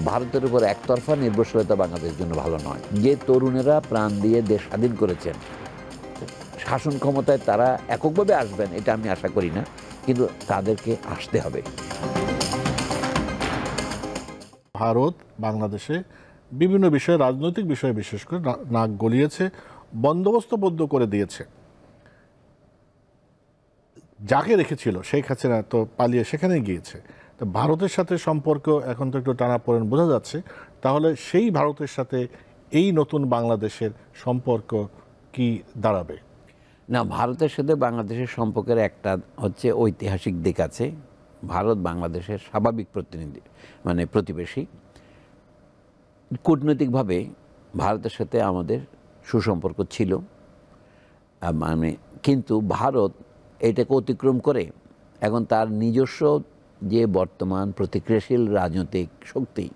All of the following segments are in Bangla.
ভারতের উপর একতরফা নির্ভরশীলতা বাংলাদেশের জন্য ভালো নয়। যে তরুণেরা প্রাণ দিয়ে দেশ স্বাধীন করেছেন, শাসন ক্ষমতায় তারা এককভাবে আসবেন এটা আমি আশা করি না, কিন্তু তাদেরকে আসতে হবে। ভারত বাংলাদেশে বিভিন্ন বিষয়ে, রাজনৈতিক বিষয়ে বিশেষ করে নাক গলিয়েছে, বন্দোবস্তবদ্ধ করে দিয়েছে। যাকে রেখেছিল শেখ হাসিনা তো পালিয়ে সেখানে গিয়েছে। তো ভারতের সাথে সম্পর্ক এখন তো একটু টানাপোড়েন বোঝা যাচ্ছে। তাহলে সেই ভারতের সাথে এই নতুন বাংলাদেশের সম্পর্ক কি দাঁড়াবে? না, ভারতের সাথে বাংলাদেশের সম্পর্কের একটা হচ্ছে ঐতিহাসিক দিক আছে। ভারত বাংলাদেশের স্বাভাবিক প্রতিনিধি, মানে প্রতিবেশী। কূটনৈতিকভাবে ভারতের সাথে আমাদের সুসম্পর্ক ছিল, মানে কিন্তু ভারত এটাকে অতিক্রম করে এখন তার নিজস্ব যে বর্তমান প্রতিক্রিয়াশীল রাজনৈতিক শক্তি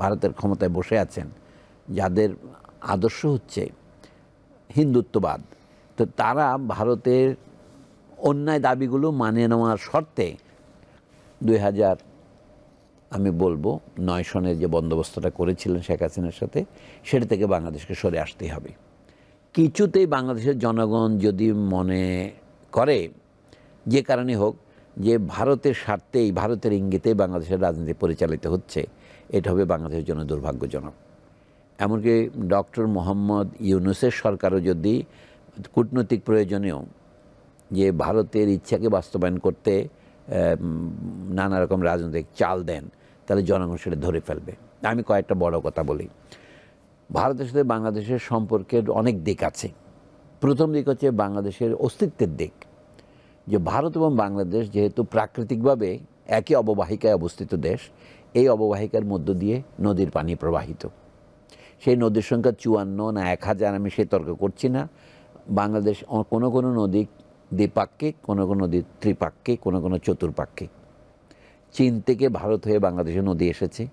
ভারতের ক্ষমতায় বসে আছেন, যাদের আদর্শ হচ্ছে হিন্দুত্ববাদ, তো তারা ভারতের অন্যায় দাবিগুলো মানিয়ে নেওয়ার শর্তে 2000 আমি বলবো 9 সনের যে বন্দোবস্তটা করেছিলেন শেখ হাসিনার সাথে, সেটা থেকে বাংলাদেশকে সরে আসতেই হবে। কিছুতেই বাংলাদেশের জনগণ যদি মনে করে যে কারণে হোক যে ভারতের স্বার্থেই, ভারতের ইঙ্গিতেই বাংলাদেশের রাজনীতি পরিচালিত হচ্ছে, এটা হবে বাংলাদেশের জন্য দুর্ভাগ্যজনক। এমনকি ডক্টর মোহাম্মদ ইউনূসের সরকারও যদি কূটনৈতিক প্রয়োজনেও যে ভারতের ইচ্ছাকে বাস্তবায়ন করতে নানা রকম রাজনৈতিক চাল দেন, তাহলে জনগণ সেটা ধরে ফেলবে। আমি কয়েকটা বড় কথা বলি। ভারতের সাথে বাংলাদেশের সম্পর্কের অনেক দিক আছে। প্রথম দিক হচ্ছে বাংলাদেশের অস্তিত্বের দিক, যে ভারত এবং বাংলাদেশ যেহেতু প্রাকৃতিকভাবে একই অববাহিকায় অবস্থিত দেশ, এই অববাহিকার মধ্য দিয়ে নদীর পানি প্রবাহিত। সেই নদীর সংখ্যা 54 না 1000 আমি সে তর্ক করছি না। বাংলাদেশ কোনো কোনো নদী দ্বিপাক্ষিক, কোনো কোনো নদী ত্রিপাক্ষিক, কোনো কোনো চতুর্পাক্ষিক। চীন থেকে ভারত হয়ে বাংলাদেশে নদী এসেছে,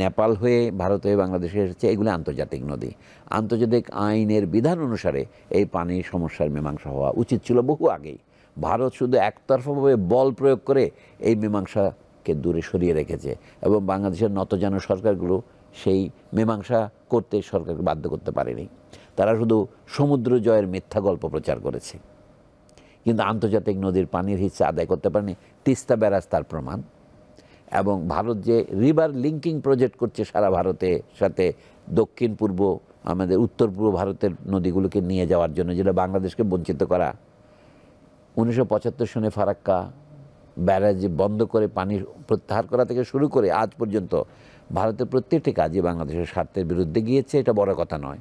নেপাল হয়ে ভারত হয়ে বাংলাদেশে এসেছে, এগুলো আন্তর্জাতিক নদী। আন্তর্জাতিক আইনের বিধান অনুসারে এই পানির সমস্যার মীমাংসা হওয়া উচিত ছিল বহু আগেই। ভারত শুধু একতরফাভাবে বল প্রয়োগ করে এই মীমাংসাকে দূরে সরিয়ে রেখেছে, এবং বাংলাদেশের নতজানু সরকারগুলো সেই মীমাংসা করতে সরকারকে বাধ্য করতে পারেনি। তারা শুধু সমুদ্র জয়ের মিথ্যা গল্প প্রচার করেছে, কিন্তু আন্তর্জাতিক নদীর পানির হিস্সা আদায় করতে পারেনি। তিস্তা ব্যারাজ তার প্রমাণ। এবং ভারত যে রিভার লিঙ্কিং প্রজেক্ট করছে সারা ভারতের সাথে, দক্ষিণ পূর্ব আমাদের উত্তর পূর্ব ভারতের নদীগুলোকে নিয়ে যাওয়ার জন্য, যেটা বাংলাদেশকে বঞ্চিত করা। 1975 সনে ফারাক্কা ব্যারাজ বন্ধ করে পানি প্রত্যাহার করা থেকে শুরু করে আজ পর্যন্ত ভারতের প্রত্যেকটি কাজই বাংলাদেশের স্বার্থের বিরুদ্ধে গিয়েছে, এটা বড় কথা নয়।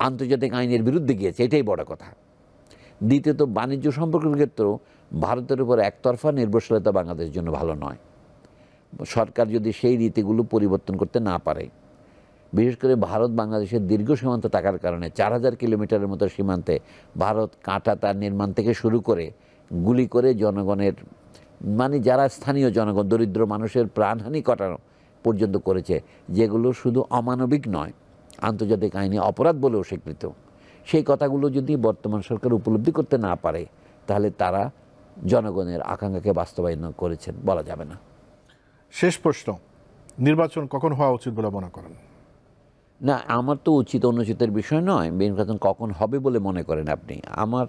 আন্তর্জাতিক আইনের বিরুদ্ধে গিয়েছে, এটাই বড় কথা। দ্বিতীয়ত, বাণিজ্য সম্পর্কের ক্ষেত্রেও ভারতের উপর একতরফা নির্ভরশীলতা বাংলাদেশের জন্য ভালো নয়। সরকার যদি সেই রীতিগুলো পরিবর্তন করতে না পারে, বিশেষ করে ভারত বাংলাদেশের দীর্ঘ সীমান্ত থাকার কারণে 4000 কিলোমিটারের মতো সীমান্তে ভারত কাঁটা তার নির্মাণ থেকে শুরু করে গুলি করে জনগণের, মানে যারা স্থানীয় জনগণ, দরিদ্র মানুষের প্রাণহানি ঘটানো পর্যন্ত করেছে, যেগুলো শুধু অমানবিক নয়, আন্তর্জাতিক আইনে অপরাধ বলেও স্বীকৃত। সেই কথাগুলো যদি বর্তমান সরকার উপলব্ধি করতে না পারে, তাহলে তারা জনগণের আকাঙ্ক্ষাকে বাস্তবায়ন করেছেন বলা যাবে না। শেষ প্রশ্ন, নির্বাচন কখন হওয়া উচিত বলে মনে করেন? না, আমার তো উচিত অনুচিতের বিষয় নয়। নির্বাচন কখন হবে বলে মনে করেন আপনি? আমার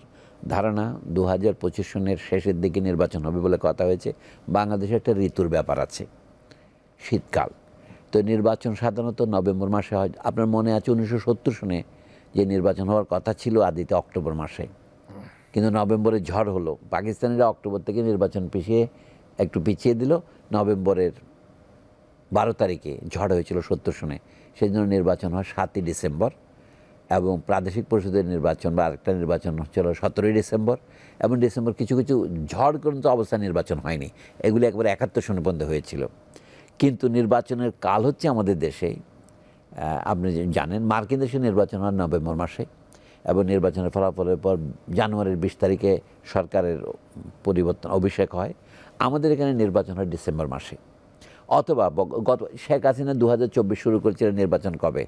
ধারণা 2025 সনের শেষের দিকে নির্বাচন হবে বলে কথা হয়েছে। বাংলাদেশে একটা ঋতুর ব্যাপার আছে, শীতকাল। তো নির্বাচন সাধারণত নভেম্বর মাসে হয়। আপনার মনে আছে 1970 সনে যে নির্বাচন হওয়ার কথা ছিল আদিতে অক্টোবর মাসে, কিন্তু নভেম্বরে ঝড় হলো। পাকিস্তানিরা অক্টোবর থেকে নির্বাচন একটু পিছিয়ে দিল। নভেম্বরের 12 তারিখে ঝড় হয়েছিল 70 সনে, সেই জন্য নির্বাচন হয় 7ই ডিসেম্বর। এবং প্রাদেশিক পরিষদের নির্বাচন বা আরেকটা নির্বাচন হচ্ছিল 17ই ডিসেম্বর। এবং ডিসেম্বর কিছু কিছু ঝড়গ্রস্ত অবস্থায় নির্বাচন হয়নি, এগুলি একবারে 71 সনে বন্ধ হয়েছিল। কিন্তু নির্বাচনের কাল হচ্ছে আমাদের দেশে, আপনি জানেন, মার্কিন দেশে নির্বাচন হয় নভেম্বর মাসে, এবং নির্বাচনের ফলাফলের পর জানুয়ারির 20 তারিখে সরকারের পরিবর্তন, অভিষেক হয়। আমাদের এখানে নির্বাচন হয় ডিসেম্বর মাসে। অথবা গত শেখ হাসিনা 2024 শুরু করেছিলেন নির্বাচন কবে,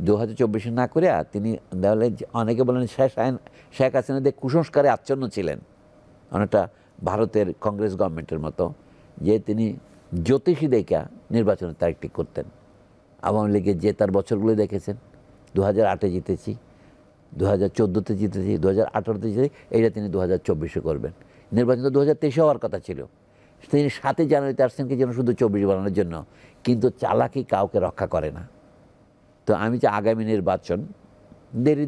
2024 না করে তিনি তাহলে অনেকে বলেন শেখ হাসিনা দিয়ে কুসংস্কারে আচ্ছন্ন ছিলেন, অনেকটা ভারতের কংগ্রেস গভর্নমেন্টের মতো, যে তিনি জ্যোতিষী দেখা নির্বাচনের তারিখ ঠিক করতেন। আওয়ামী লীগের জেতার বছরগুলো দেখেছেন, 2008-এ জিতেছি, 2014-তে জিতেছি, 2018-তে জিতেছি, এইটা তিনি 2024-এ করবেন। নির্বাচন তো 2023-এ হওয়ার কথা ছিল, তিনি 7 জানুয়ারিতে আসছেন কি যেন শুধু 24 বানানোর জন্য, কিন্তু চালাকি কাউকে রক্ষা করে না। তো আমি যে আগামী নির্বাচন দেরি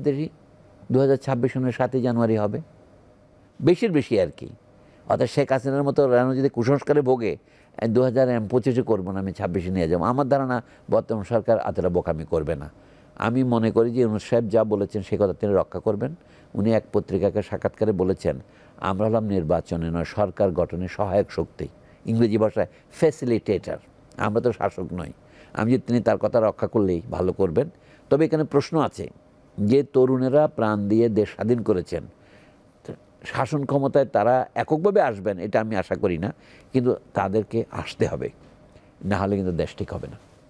2026 সনের 7 জানুয়ারি হবে, বেশি আর কি। অর্থাৎ শেখ হাসিনার মতো রানু যদি কুসংস্কারে ভোগে 2025-এ করবো না, আমি 26-এ নিয়ে যাবো, আমার ধারণা বর্তমান সরকার এতটা বোকামি করবে না। আমি মনে করি যে ইউনূস সাহেব যা বলেছেন সে কথা তিনি রক্ষা করবেন। উনি এক পত্রিকাকে সাক্ষাৎকারে বলেছেন, আমরা হলাম নির্বাচনে নয় সরকার গঠনে সহায়ক শক্তি, ইংরেজি ভাষায় ফ্যাসিলিটেটর, আমরা তো শাসক নই। আমি যে তিনি তার কথা রক্ষা করলেই ভালো করবেন। তবে এখানে প্রশ্ন আছে যে তরুণেরা প্রাণ দিয়ে দেশ স্বাধীন করেছেন, শাসন ক্ষমতায় তারা এককভাবে আসবেন এটা আমি আশা করি না, কিন্তু তাদেরকে আসতে হবে, না হলে কিন্তু দেশ ঠিক হবে না।